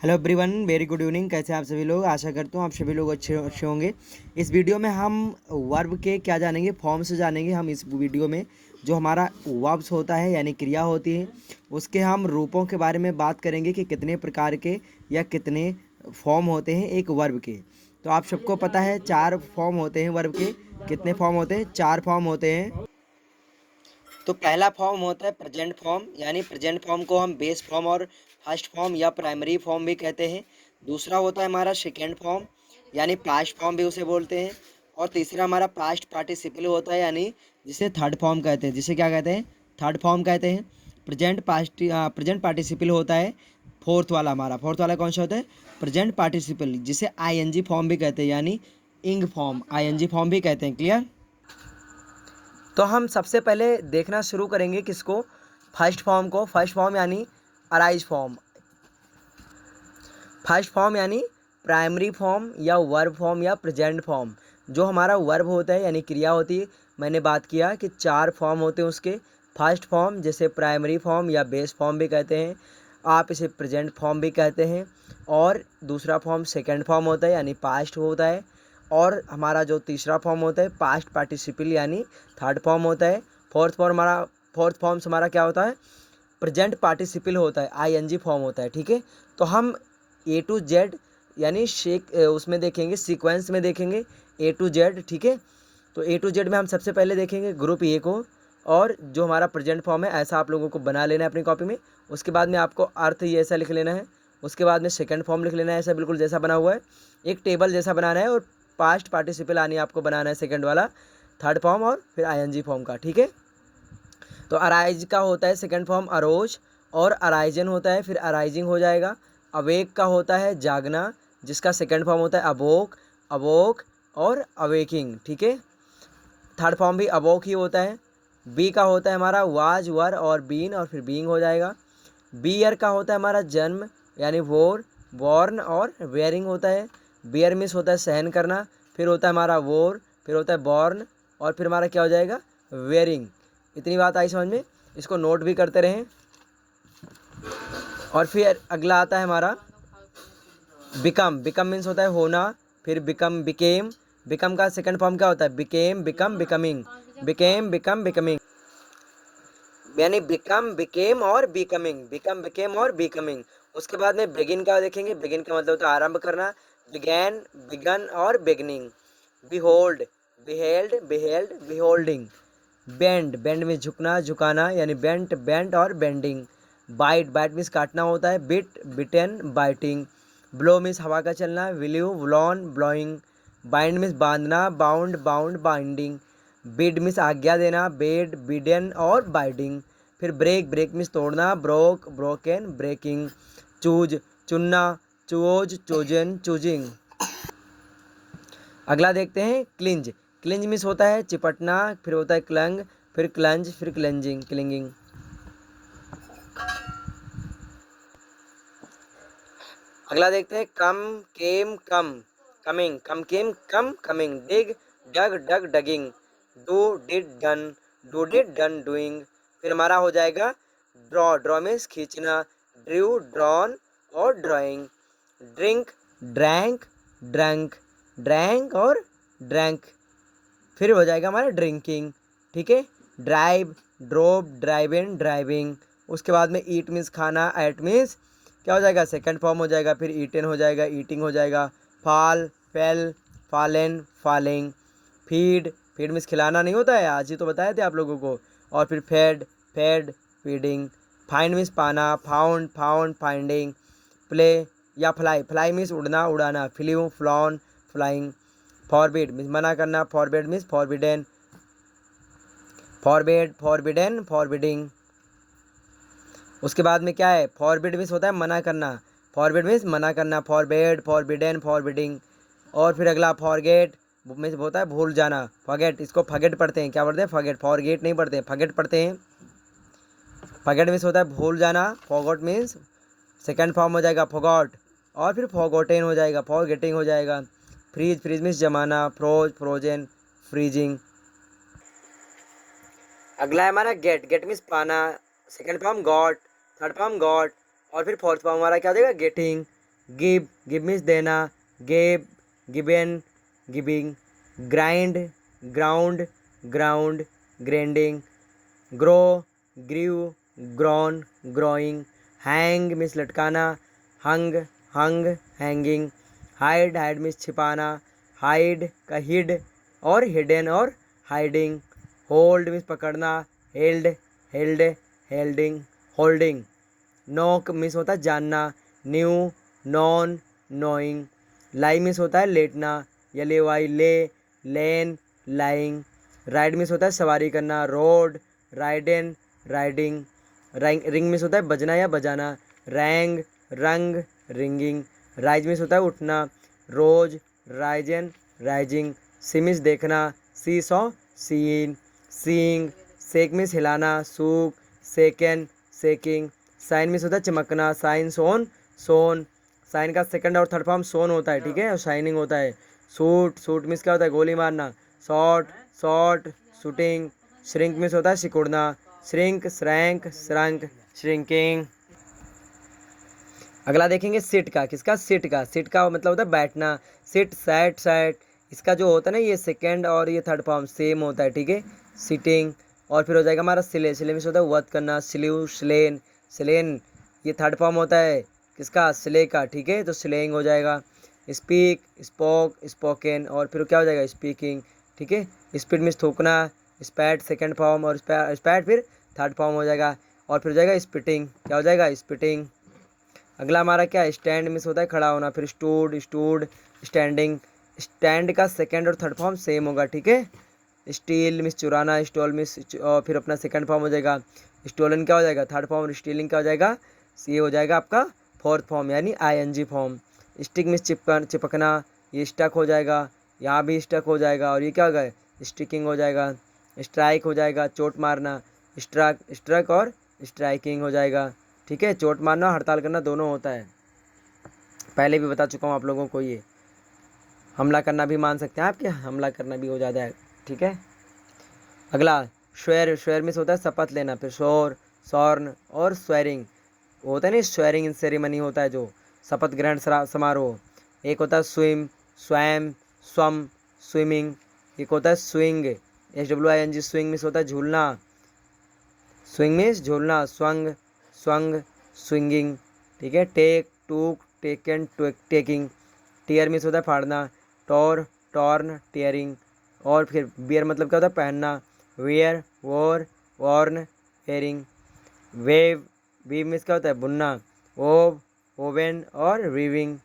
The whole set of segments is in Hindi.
Hello everyone, very good evening. कैसे हैं आप सभी लोग? आशा करता हूँ आप सभी लोग अच्छे अच्छे होंगे। इस वीडियो में हम वर्ब के क्या जानेंगे, फॉर्म से जानेंगे। हम इस वीडियो में जो हमारा वर्ब्स होता है यानी क्रिया होती है, उसके हम रूपों के बारे में बात करेंगे कि कितने प्रकार के या कितने फॉर्म होते हैं एक वर्ब के। तो आप सबको पता है 4 फॉर्म होते हैं वर्ब के। कितने फॉर्म होते हैं? 4 फॉर्म होते हैं। तो पहला फॉर्म होता है प्रेजेंट फॉर्म, यानी प्रेजेंट फॉर्म को हम बेस फॉर्म और फर्स्ट फॉर्म या प्राइमरी फॉर्म भी कहते हैं। दूसरा होता है हमारा सेकेंड फॉर्म, यानी पास्ट फॉर्म भी उसे बोलते हैं। और तीसरा हमारा पास्ट पार्टिसिपल होता है, यानी जिसे थर्ड फॉर्म कहते हैं। जिसे क्या कहते हैं? थर्ड फॉर्म कहते हैं। प्रेजेंट पार्टिसिपल होता है फोर्थ वाला। हमारा फोर्थ वाला कौन सा होता है? प्रेजेंट पार्टिसिपल, जिसे आईएनजी फॉर्म भी कहते हैं, यानी इंग फॉर्म, आईएनजी फॉर्म भी कहते हैं। क्लियर? तो हम सबसे पहले देखना शुरू करेंगे किसको? फर्स्ट फॉर्म को। फर्स्ट फॉर्म यानी अराइज फॉर्म। फर्स्ट फॉर्म यानी प्राइमरी फॉर्म या वर्ब फॉर्म या प्रेजेंट फॉर्म। जो हमारा वर्ब होता है यानी क्रिया होती है, मैंने बात किया कि 4 फॉर्म होते हैं उसके। फर्स्ट फॉर्म जिसे प्राइमरी फॉर्म या बेस फॉर्म भी कहते हैं, आप इसे प्रेजेंट फॉर्म भी कहते हैं। और दूसरा फॉर्म सेकेंड फॉर्म होता है यानी पास्ट होता है। और हमारा जो तीसरा फॉर्म होता है पास्ट पार्टिसिपल यानी थर्ड फॉर्म होता है। फोर्थ फॉर्म हमारा क्या होता है? प्रेजेंट पार्टिसिपल होता है, आईएनजी फॉर्म होता है। ठीक है, तो हम ए टू जेड यानी उसमें देखेंगे, सीक्वेंस में देखेंगे ए टू जेड। ठीक है, तो ए टू जेड में हम सबसे पहले देखेंगे ग्रुप ए को। और जो हमारा प्रेजेंट फॉर्म है ऐसा आप लोगों को बना लेना है अपनी कॉपी में। उसके बाद में आपको अर्थ ये ऐसा लिख लेना है। उसके बाद में सेकंड फॉर्म लिख लेना है, ऐसा बिल्कुल जैसा बना हुआ है, एक टेबल जैसा बनाना है। और पास्ट पार्टिसिपल आनी आपको बनाना है सेकंड वाला, थर्ड फॉर्म और फिर आईएनजी फॉर्म का। ठीक है, तो अराइज का होता है सेकंड फॉर्म अरोज, और अराइजन होता है फिर अराइजिंग हो जाएगा। अवेक का होता है जागना, जिसका सेकंड फॉर्म होता है अवोक, अवोक और अवेकिंग। ठीक है, थर्ड फॉर्म भी अवोक ही होता है। बी का होता है हमारा वाज, वर और बीन, और फिर बीइंग हो जाएगा। बियर का होता है हमारा जन्म यानी वोर, बॉर्न और वेयरिंग होता है। बियर मिस होता है सहन करना, फिर होता है हमारा वोर, फिर होता है बॉर्न, और फिर हमारा क्या हो जाएगा? वेयरिंग। इतनी बात आई समझ में? इसको नोट भी करते रहें। और फिर अगला आता है हमारा बिकम। बिकम मीन्स होता है होना, फिर बिकम बिकेम। बिकम का सेकंड फॉर्म क्या होता है? Became, become, becoming. Became, become, becoming, यानी बिकम, बिकेम और बिकमिंग। बिकम, बिकेम और बिकमिंग। उसके बाद में बिगिन का देखेंगे। बिगिन का मतलब होता है आरंभ करना, बिगैन, बिगन और beginning. Behold, beheld, beheld, beholding. Bend, bend में झुकना, झुकाना, यानी बेंट, बेंट और बेंडिंग। बाइट, बाइट मीन्स काटना होता है, bit, bitten, biting. Blow means हवा का चलना, blew, blown, blowing. Bind means बांधना, bound, bound, binding. Bid means आज्ञा देना, बेड, बिडन और बाइडिंग। फिर ब्रेक, ब्रेक मीन्स तोड़ना, ब्रोक, ब्रोकन, ब्रेकिंग। चूज, चुनना, चूज, चोजन, चूजिंग। अगला देखते हैं क्लिंज। क्लिंज मीन्स होता है चिपटना, फिर होता है क्लंग, फिर क्लंज, फिर क्लेंजिंग, क्लिंगिंग। अगला देखते हैं come, came, come, coming, come came, come coming. Dig, dug, dug, digging. Do, did, done, do, did, done, doing. फिर हमारा हो जाएगा ड्रॉ। ड्रॉ मीन्स खींचना, ड्रू, ड्रॉन और drawing. Drink, drank, drunk, drank और ड्रैंक। फिर हो जाएगा हमारा ड्रिंकिंग। ठीक है, drive, drove, driven, driving. उसके बाद में ईट मीन्स खाना, एट मीन्स क्या हो जाएगा? सेकंड फॉर्म हो जाएगा। फिर ईटन हो जाएगा, ईटिंग हो जाएगा। Fall, fell, fallen, falling. Feed, feed means खिलाना नहीं होता है, आज ही तो बताए थे आप लोगों को। और फिर fed, fed, feeding. Find means पाना, फाउंड, फाउंड, फाइंडिंग। प्ले या फ्लाई, फ्लाई मीन्स उड़ना, उड़ाना। Flew, flown, flying. Forbid means मना करना, forbid means forbidden, forbid, forbidden, forbidding. उसके बाद में क्या है? फॉरबिड मीन्स होता है मना करना, फॉरबिड मीन्स मना करना, फॉरबिड, फॉरबिडेन, फॉरबिडिंग। और फिर अगला फॉरगेट मीन्स होता है भूल जाना, फॉरगेट, इसको फॉरगेट पढ़ते हैं, क्या पढ़ते हैं? फॉरगेट, फॉरगेट नहीं पढ़ते हैं, फॉरगेट पढ़ते हैं। फॉरगेट मीन्स होता है भूल जाना, फॉरगॉट मीन्स सेकंड फॉर्म हो जाएगा फॉरगॉट। और फिर फॉरगॉटेन हो जाएगा, फॉरगेटिंग हो जाएगा। फ्रीज, फ्रीज मीन्स जमाना, फ्रोज, फ्रोजन, फ्रीजिंग। अगला है हमारा गेट। गेट मीन्स पाना, second form got, third form got, और फिर फोर्थ फॉर्म हमारा क्या हो जाएगा? गेटिंग। गिव मीन्स देना, gave, given, giving, grind, ground, ground, grinding, grow, grew, grown, growing, hang means लटकाना, hung, hung, hanging, hide, hide means छिपाना, हाइड का हिड और हिडन और हाइडिंग, होल्ड मीन्स पकड़ना, हेल्ड, हेल्ड, हेल्डिंग, होल्डिंग, नोक मीन्स होता है जानना, न्यू, नॉन, नोइंग, लाई मीन्स होता है लेटना, यले वाई ले, लेन, लाइंग, राइड मीन्स होता है सवारी करना, road, ridden, riding, ring means होता है बजना या बजाना, रैंग, रंग, रिंगिंग, राइज मीन्स होता है उठना, रोज, राइजन, राइजिंग, सी मीन्स देखना, सी सॉ, सीन, सीइंग, सेक मीन्स हिलाना, सूक, सेकंड, सेकिंग, साइन मीन्स होता है चमकना, साइन, सोन, सोन, साइन का सेकंड और थर्ड फॉर्म सोन होता है, ठीक है, और शाइनिंग होता है, सूट, सूट मीन्स क्या होता है गोली मारना, shot, shot, shooting, shrink means होता है सिकुड़ना, श्रिंक, श्रैंक, श्रंक, श्रिंकिंग। अगला देखेंगे सिट का, किसका, सिट का, सिट का मतलब होता है बैठना, सिट, सैट, सैट, इसका जो होता है ना ये सेकंड और ये थर्ड फॉर्म सेम होता है, ठीक है, सिटिंग, और फिर हो जाएगा हमारा सिले, सिले मीन्स होता है वध करना, स्लीव, स्लेन, स्लेन, ये थर्ड फॉर्म होता है किसका, स्ले का, ठीक है, तो स्लेइंग हो जाएगा, स्पीक, स्पोक, स्पोकन, और फिर क्या हो जाएगा स्पीकिंग, ठीक है, स्पीड मीन्स थूकना, स्पैट सेकंड फॉर्म और स्पैट फिर थर्ड फॉर्म हो जाएगा, और फिर हो जाएगा स्पिटिंग, क्या हो जाएगा स्पिटिंग। अगला हमारा क्या है, स्टैंड मीन्स होता है खड़ा होना, फिर स्टूड, स्टूड, स्टैंडिंग, स्टैंड का सेकंड और थर्ड फॉर्म सेम होगा, ठीक है, स्टील मीन्स चुराना, स्टॉल मीन्स और फिर अपना सेकंड फॉर्म हो जाएगा, स्टोलन क्या हो जाएगा थर्ड फॉर्म, और स्टीलिंग क्या हो जाएगा, ये हो जाएगा आपका फोर्थ फॉर्म यानी आईएनजी फॉर्म। स्टिक मीन्स चिपकना, ये स्टक हो जाएगा, यहाँ भी स्टक हो जाएगा, और ये क्या होगा स्टिकिंग हो जाएगा, स्ट्राइक हो जाएगा चोट मारना, स्ट्रक, स्ट्रक और स्ट्राइकिंग हो जाएगा, ठीक है, चोट मारना हड़ताल करना दोनों होता है, पहले भी बता चुका हूँ आप लोगों को, ये हमला करना भी मान सकते हैं आपके, हमला करना भी हो जाता है, ठीक है। अगला स्वेर, स्वेर मीन्स होता है शपथ लेना, फिर शोर, सॉर्न और स्वेरिंग, होता है ना स्वेरिंग इन सेरेमनी होता है जो शपथ ग्रहण समारोह, एक होता है स्विम, स्वैम, स्वम, स्विमिंग, एक होता है स्विंग, SWING, स्विंग मीन्स होता है झूलना, स्विंग मीन्स झूलना, स्वंग, स्वंग, स्विंगिंग, ठीक है, टेक, टूक, टेकन, टेकिंग, टीयर मीन्स होता है फाड़ना, टॉर, टॉर्न, टीयरिंग, और फिर बियर मतलब क्या होता है पहनना, wear, wore, worn, wearing, weave, weave means क्या होता है बुनना, ओव, ओवेन और वीविंग,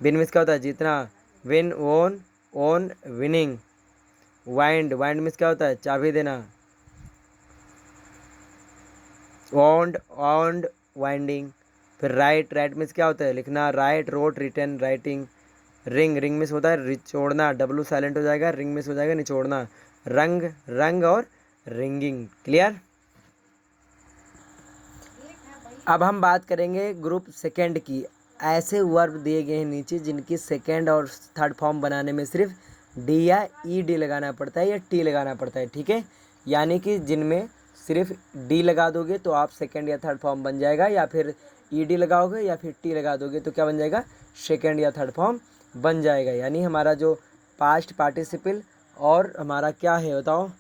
विन मीन्स क्या होता है जीतना, win, won, won, winning, wind, wind means क्या होता है चाबी देना, वॉन्ड, ऑन्ड, वाइंडिंग, फिर राइट, राइट मीन्स क्या होता है लिखना, write, wrote, written, writing, wring, wring means होता है निचोड़ना, डब्लू साइलेंट हो जाएगा, रिंग मीन्स हो जाएगा निचोड़ना, रंग, रंग और रिंगिंग, क्लियर। अब हम बात करेंगे ग्रुप सेकंड की, ऐसे वर्ब दिए गए हैं नीचे जिनकी सेकंड और थर्ड फॉर्म बनाने में सिर्फ डी या ई डी लगाना पड़ता है या टी लगाना पड़ता है, ठीक है, यानी कि जिनमें सिर्फ डी लगा दोगे तो आप सेकंड या थर्ड फॉर्म बन जाएगा, या फिर ई डी लगाओगे या फिर टी लगा दोगे तो क्या बन जाएगा सेकंड या थर्ड फॉर्म बन जाएगा, यानी हमारा जो पास्ट पार्टिसिपल और हमारा क्या है बताओ,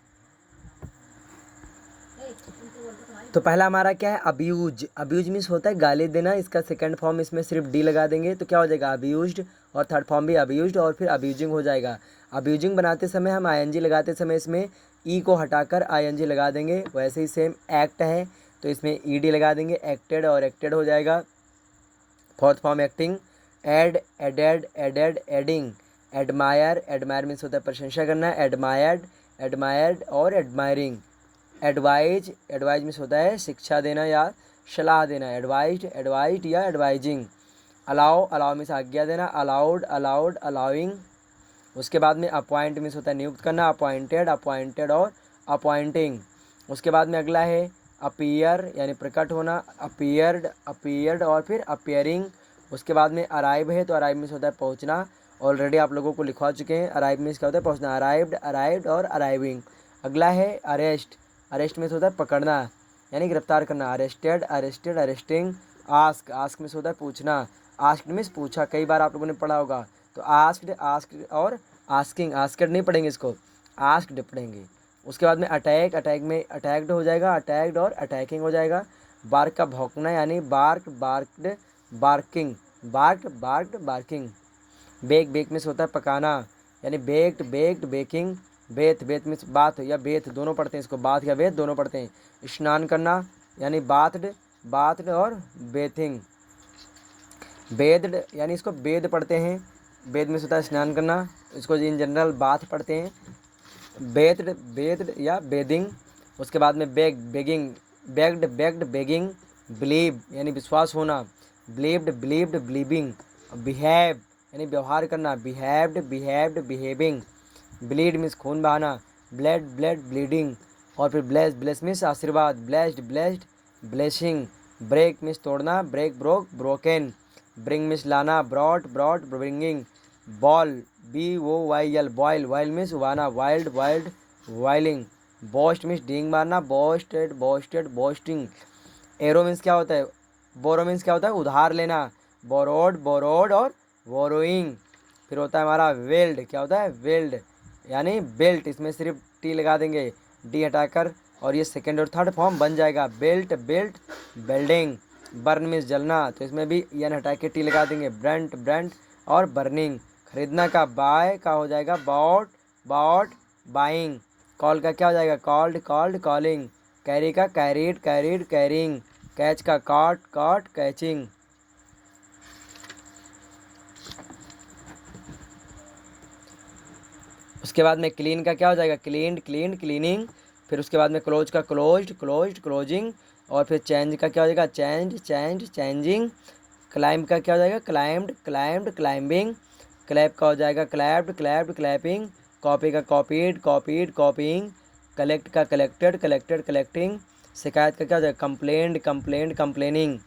तो पहला हमारा क्या है अब्यूज, अब्यूज मीन्स होता है गाली देना, इसका सेकंड फॉर्म इसमें सिर्फ डी लगा देंगे तो क्या हो जाएगा अब्यूज्ड, और थर्ड फॉर्म भी अब्यूज्ड, और फिर अब्यूजिंग हो जाएगा। अब्यूजिंग बनाते समय हम आईएनजी लगाते समय इसमें ई को हटाकर आईएनजी लगा देंगे, वैसे ही सेम एक्ट है तो इसमें ईडी लगा देंगे, एक्टेड और एक्टेड हो जाएगा। Fourth form acting, add, added, added, adding, admire, admire means होता है प्रशंसा करना, एडमायर्ड, एडमायर्ड और एडमायरिंग, एडवाइज, एडवाइज मीन्स होता है शिक्षा देना या सलाह देना, एडवाइज्ड, एडवाइज्ड या एडवाइजिंग, अलाउ, अलाउ मीन्स आज्ञा देना, अलाउड, अलाउड, अलाउइंग, उसके बाद में अपॉइंट मीन्स होता है नियुक्त करना, अपॉइंटेड, अपॉइंटेड और अपॉइंटिंग, उसके बाद में अगला है अपीयर यानी प्रकट होना, अपीयर्ड, अपीयर्ड और फिर अपीयरिंग, उसके बाद में अराइव है तो अराइव मीन्स होता है पहुंचना, ऑलरेडी आप लोगों को लिखवा चुके हैं, अराइव मीन्स क्या होता है पहुंचना, अराइव्ड, अराइव्ड और अराइविंग। अगला है अरेस्ट, अरेस्ट मीन्स होता है पकड़ना यानी गिरफ्तार करना, arrested, arrested, arresting, ask, ask means होता है पूछना, आस्क्ड मीन्स पूछा, कई बार आप लोगों ने पढ़ा होगा। तो आस्क्ड, आस्क्ड और आस्किंग, आस्क्ड नहीं पढ़ेंगे इसको, आस्क्ड पढ़ेंगे। उसके बाद में अटैक, अटैक में अटैक्ड हो जाएगा, अटैक्ड और अटैकिंग हो जाएगा। बार्क का भौंकना यानी bark, barked, barking, bark, barked, barking. Bake, bake means होता है पकाना, यानी baked, baked, baking. Bathe, bathe means bath या बेथ दोनों पढ़ते हैं इसको, बाथ या बेथ दोनों पढ़ते हैं। स्नान करना यानी बाथड, बाथड और बेथिंग। बेद्ड यानी इसको बेद पढ़ते हैं, बेद में होता है स्नान करना, इसको इन जनरल बाथ पढ़ते हैं। बेथड, बेथड या बेदिंग। उसके बाद में beg, begging, begged, begged, begging. Believe यानी विश्वास होना, बिलीव्ड, बिलीव्ड, बिलीविंग। बिहेव यानी व्यवहार करना, behaved, behaved, behaving. Bleed means खून बहाना, ब्लड, ब्लड, ब्लीडिंग। और फिर ब्लेस, ब्लेस मीन्स आशीर्वाद, blessed, blessed, blessing. Break means तोड़ना, break, broke, broken. Bring means लाना, brought, brought, bringing. Boil, BOYL, boil, boil means उबाना, boiled, boiled, boiling. Boast means डींग मारना, boasted, boasted, boasting. Arrow means क्या होता है, बोरो मीन्स क्या होता है उधार लेना, बोरोड, बोरोड और बोरोइंग। फिर होता है हमारा वेल्ड, क्या होता है वेल्ड यानी बेल्ट, इसमें सिर्फ टी लगा देंगे, डी हटाकर, और ये सेकेंड और थर्ड फॉर्म बन जाएगा, belt, belt, welding. Burn means जलना, तो इसमें भी एन हटा के टी लगा देंगे, ब्रेंट, ब्रेंट और बर्निंग। खरीदना का बाय का हो जाएगा बॉट, बॉट, बाइंग। कॉल का क्या हो जाएगा कॉल्ड, कॉल्ड, कॉलिंग। कैरी का कैरीड, कैरीड, कैरिंग। कैच का कॉट, कॉट, कैचिंग। उसके बाद में क्लीन का क्या हो जाएगा क्लीन्ड, क्लीन्ड, क्लीनिंग। फिर उसके बाद में क्लोज का क्लोज्ड, क्लोज्ड, क्लोजिंग। और फिर चेंज का क्या हो जाएगा चेंज, चेंज, चेंजिंग। क्लाइंब का क्या हो जाएगा क्लाइंब्ड, क्लाइंब्ड, क्लाइंबिंग। क्लैप का हो जाएगा क्लैप्ड, क्लैप्ड, क्लैपिंग। कॉपी का कॉपीड, कॉपीड, कॉपीइंग। कलेक्ट का कलेक्टेड, कलेक्टेड, कलेक्टिंग। शिकायत का क्या हो जाएगा कंप्लेंट, कंप्लेंट, कंप्लेनिंग।